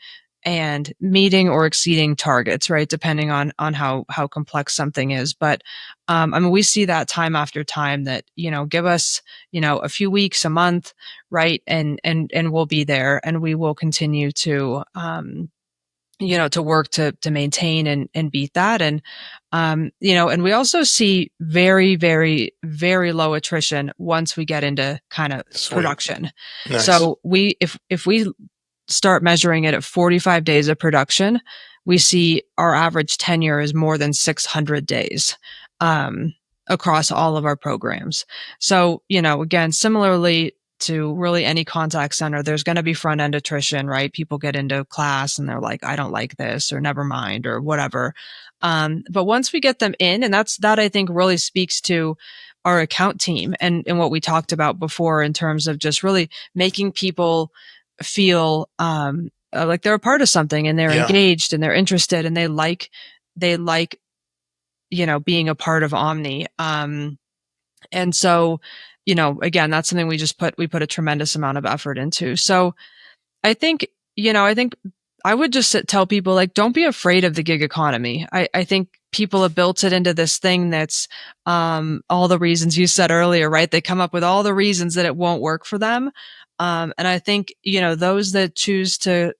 and meeting or exceeding targets, right? Depending on how complex something is. But, I mean, we see that time after time that, give us, a few weeks, a month, right? And we'll be there, and we will continue to, to work to maintain and beat that. And, and we also see very, very, very low attrition once we get into kind of production. Nice. So if we start measuring it at 45 days of production, we see our average tenure is more than 600 days, across all of our programs. So, again, similarly to really any contact center, there's going to be front end attrition, right? People get into class and they're like, I don't like this, or never mind, or whatever. But once we get them in, and that I think really speaks to our account team and what we talked about before in terms of just really making people feel, like they're a part of something, and they're engaged and they're interested, and they like, being a part of Omni. And so, again, that's something we put a tremendous amount of effort into. So I think I would just tell people, like, don't be afraid of the gig economy. I think people have built it into this thing that's, all the reasons you said earlier, right? They come up with all the reasons that it won't work for them. And I think, those that choose to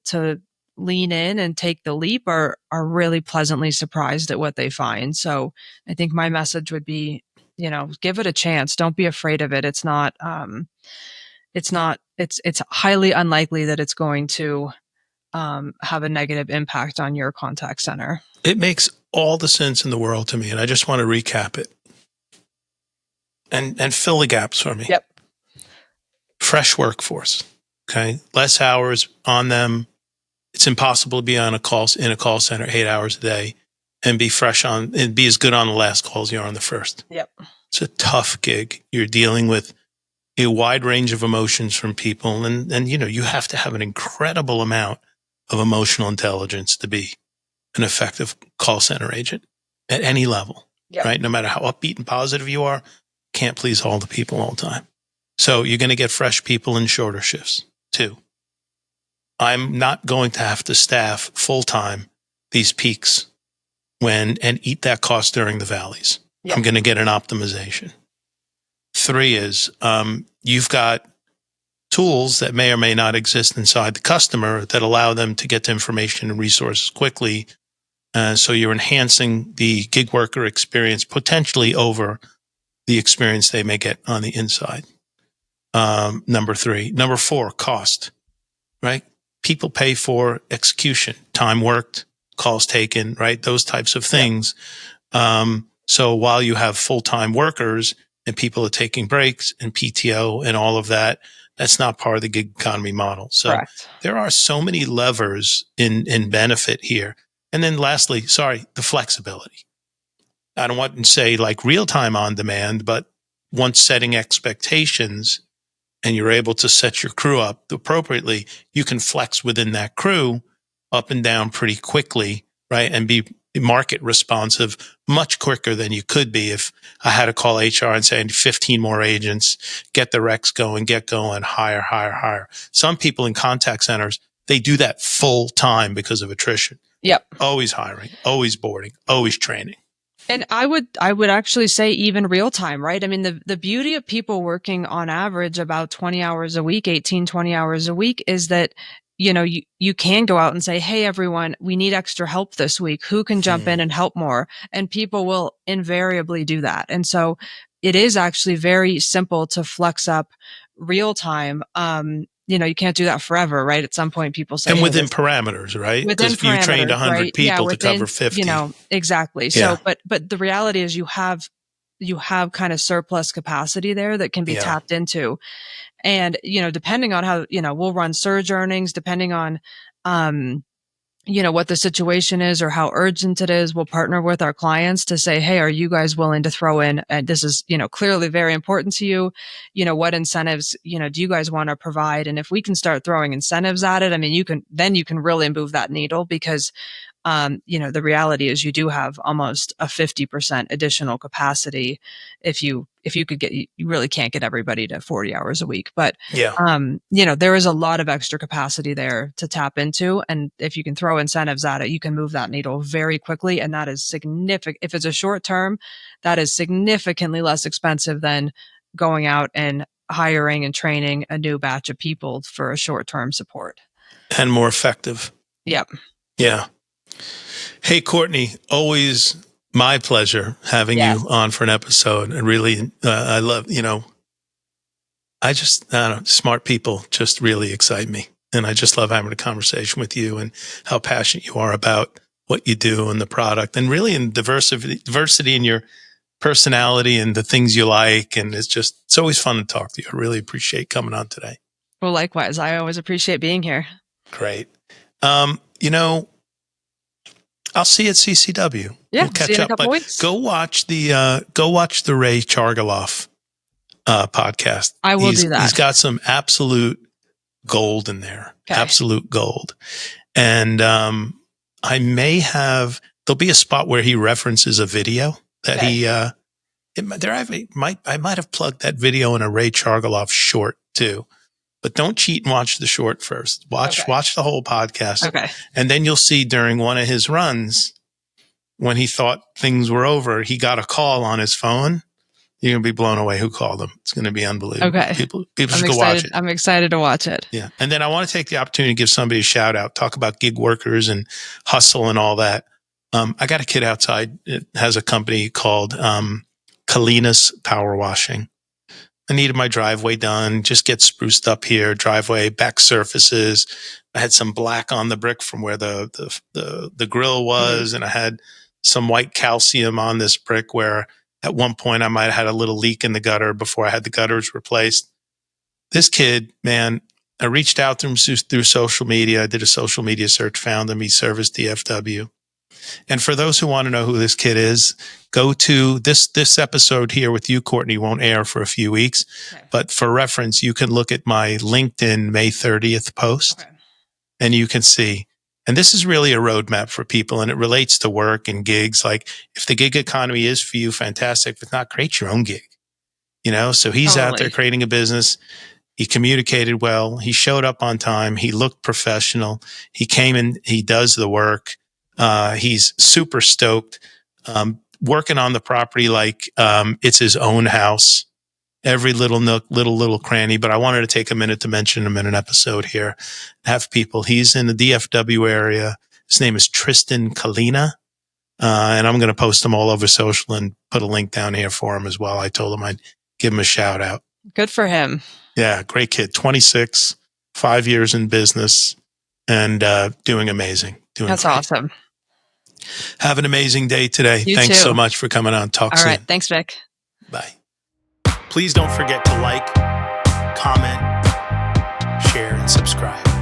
lean in and take the leap are really pleasantly surprised at what they find. So I think my message would be, give it a chance. Don't be afraid of it. It's highly unlikely that it's going to, have a negative impact on your contact center. It makes all the sense in the world to me. And I just want to recap it and fill the gaps for me. Yep. fresh workforce. Okay. Less hours on them. It's impossible to be in a call center 8 hours a day and be fresh on and be as good on the last call as you are on the first. Yep. It's a tough gig. You're dealing with a wide range of emotions from people. And you have to have an incredible amount of emotional intelligence to be an effective call center agent at any level, right? No matter how upbeat and positive you are, can't please all the people all the time. So you're going to get fresh people in shorter shifts too. I'm not going to have to staff full-time these peaks and eat that cost during the valleys. I'm going to get an optimization. 3 is you've got tools that may or may not exist inside the customer that allow them to get to information and resources quickly. So you're enhancing the gig worker experience potentially over the experience they may get on the inside. Number 3. Number 4, cost, right? People pay for execution, time worked, calls taken, right? Those types of things. So while you have full-time workers and people are taking breaks and PTO and all of that, that's not part of the gig economy model. So there are so many levers in benefit here. And then lastly, the flexibility. I don't want to say like real time on demand, but once setting expectations and you're able to set your crew up appropriately, you can flex within that crew up and down pretty quickly, right? And be market responsive much quicker than you could be if I had to call HR and say 15 more agents, get the recs going, hire. Some people in contact centers, they do that full time because of attrition. Yep. Always hiring, always boarding, always training. And I would actually say even real time, right? I mean, the beauty of people working on average about 20 hours a week, 18, 20 hours a week is that, you can go out and say, hey, everyone, we need extra help this week. Who can jump in and help more? And people will invariably do that. And so it is actually very simple to flex up real time. You can't do that forever, right? At some point, people say, and within parameters, right? Within Because if you trained 100 right? people to cover 50, exactly. So, but the reality is you have kind of surplus capacity there that can be tapped into. And, depending on how, we'll run surge earnings, depending on, what the situation is or how urgent it is, we'll partner with our clients to say, hey, are you guys willing to throw in, and this is, clearly very important to you, what incentives, do you guys want to provide? And if we can start throwing incentives at it, I mean, you can really move that needle because, the reality is you do have almost a 50% additional capacity. If you could you really can't get everybody to 40 hours a week, but, there is a lot of extra capacity there to tap into. And if you can throw incentives at it, you can move that needle very quickly. And that is significant. If it's a short term, that is significantly less expensive than going out and hiring and training a new batch of people for a short term support. And more effective. Yep. Yeah. Hey, Courtney, always my pleasure having you on for an episode. And really, I love, smart people just really excite me. And I just love having a conversation with you and how passionate you are about what you do and the product and really in diversity in your personality and the things you like. And it's always fun to talk to you. I really appreciate coming on today. Well, likewise, I always appreciate being here. Great. I'll see you at CCW. Yeah, we'll catch see you in up. a couple weeks. Go watch the Ray Chargaloff podcast. I will do that. He's got some absolute gold in there. Okay. Absolute gold. And there'll be a spot where he references a video that I might have plugged that video in a Ray Chargaloff short too. But don't cheat and watch the short first. Watch the whole podcast. Okay. And then you'll see during one of his runs, when he thought things were over, he got a call on his phone. You're going to be blown away who called him. It's going to be unbelievable. Okay. People should go watch it. I'm excited to watch it. Yeah. And then I want to take the opportunity to give somebody a shout out, talk about gig workers and hustle and all that. I got a kid outside. It has a company called Kalina's Power Washing. I needed my driveway done, just get spruced up here, driveway, back surfaces. I had some black on the brick from where the grill was, and I had some white calcium on this brick where at one point I might have had a little leak in the gutter before I had the gutters replaced. this kid, man, I reached out to him through social media. I did a social media search, found him. He serviced DFW. And for those who want to know who this kid is, go to this episode here with you, Courtney, won't air for a few weeks. Okay. But for reference, you can look at my LinkedIn May 30th post, okay, and you can see. And this is really a roadmap for people, and it relates to work and gigs. Like, if the gig economy is for you, fantastic. If not, create your own gig. So he's out there creating a business. He communicated well. He showed up on time. He looked professional. He came in. He does the work. He's super stoked, working on the property like it's his own house. Every little nook, little cranny. But I wanted to take a minute to mention him in an episode here. Have people. He's in the DFW area. His name is Tristan Kalina. And I'm going to post him all over social and put a link down here for him as well. I told him I'd give him a shout out. Good for him. Yeah, great kid. 26, 5 years in business, and doing amazing. That's great. Awesome. Have an amazing day today. Thanks so much for coming on. Talk soon. All right. Thanks, Vic. Bye. Please don't forget to like, comment, share, and subscribe.